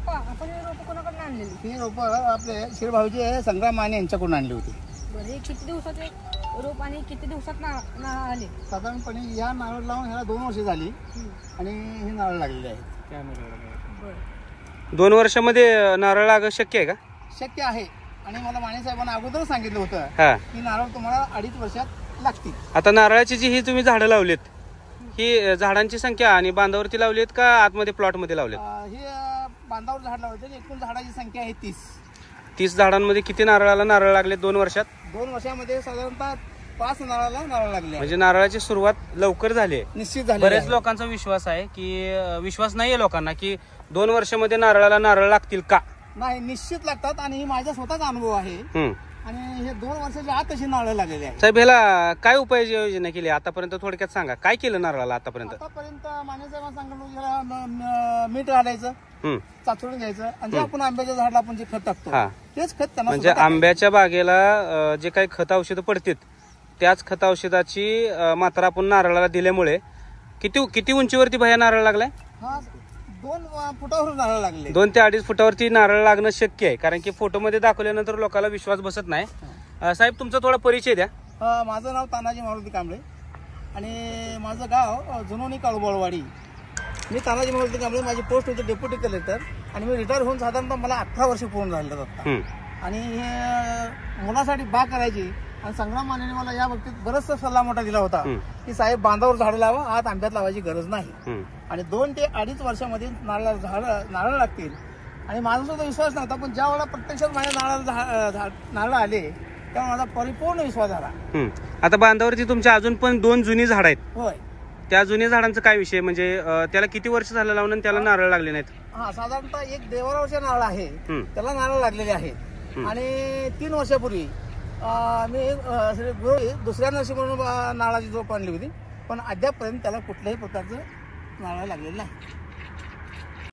आप्पा आपण हे रोप कोणाकडून आणलेली? ही रोपं आपले शिरभाऊजी संग्राम माने यांच्याकडून आणली होती. बरं, हे किती दिवसाचे रोप आणि किती दिवसात नारळ आले? साधारणपणे या नारळ लावून ह्याला 2 वर्ष झाली आणि हे नारळ लागलेले आहेत. बरं, 2 वर्षामध्ये नारळ लागणं शक्य आहे का? शक्य आहे आणि मला माने साहेबांना अगोदर सांगितलं होतं हा. की नारळ तुम्हाला 2.5 वर्षात लागतील. आता नारळाची जी ही तुम्ही झाडं लावलीत, ही झाडांची संख्या आणि बांधावरती लावलीत का आतमध्ये प्लॉट मध्ये लावलीत? हे बांधावर झाड लावले. एकूण झाडाची संख्या आहे 30. 30 झाडांमध्ये किती नारळाला नारळ लागले 2 वर्षात? 2 वर्षामध्ये साधारणतः 5 नारळाला नारळ लागले. म्हणजे नारळाची सुरुवात लवकर झाली आहे. निश्चित झाली. बरेच लोकांचा विश्वास आहे की विश्वास नाहीये लोकांना की 2 वर्षामध्ये नारळाला नारळ लागतील का? नाही, निश्चित लागतात आणि ही माझा स्वतःचा अनुभव आहे. आणि हे 2 वर्षाच्या आत तशी नारळ लागलेली आहे. साहेब, ह्याला काय उपाययोजना केली आतापर्यंत? थोडक्यात सांगा, काय केलं नारळाला आतापर्यंत? आतापर्यंत माने साहेबांना सांगितलं ह्याला मीठ घालायचं, चाचून घ्यायचं आणि जे आपण आंब्याच्या झाडाला आपण जे खत टाकतो तेच खत त्यांना. म्हणजे आंब्याच्या बागेला जे काही खत औषधं पडतात त्याच खत औषधाची मात्रा आपण नारळाला दिल्यामुळे किती उंचीवरती भया नारळ लागलाय? 2 फुटावर नारळ लागले. 2 ते 2.5 फुटावरती नारळ लागणं शक्य आहे, कारण की फोटोमध्ये दाखवल्यानंतर लोकांना विश्वास बसत नाही. साहेब, तुमचा थोडा परिचय द्या. माझं नाव तानाजी मारुती कांबळे आणि माझं गाव जुनोनी काळूबाळवाडी. मी तानाजी मारुती कांबळे. माझी पोस्ट होती डेप्युटी कलेक्टर आणि मी रिटायर होऊन साधारणतः मला 18 वर्ष पूर्ण झालेलं होतं. आणि हे मुलासाठी बाग करायची आणि संग्राम मानेने मला या बाबतीत बराचसा सल्ला मोठा दिला होता की साहेब बांधावर झाडं लावा, आत आंब्यात लावायची गरज नाही. आणि 2 ते 2.5 वर्षामध्ये नारळ लागतील. आणि माझा सुद्धा विश्वास नव्हता, पण ज्या वेळेला प्रत्यक्षात माझ्या नारळ आले तेव्हा माझा परिपूर्ण विश्वास झाला. आता बांधावरती तुमच्या अजून पण 2 जुनी झाड आहेत. होय. त्या जुन्या झाडांचा काय विषय? म्हणजे त्याला किती वर्ष झालं लावून आणि त्याला नारळ लागले नाहीत? साधारणतः 1 देवरावचे नारळ आहे, त्याला नारळ लागलेले आहेत. आणि 3 वर्षापूर्वी मी दुसऱ्या नर्सी म्हणून नारळाची झोप आणली होती, पण अद्यापपर्यंत त्याला कुठल्याही प्रकारचं नारळ लागलेलं नाही.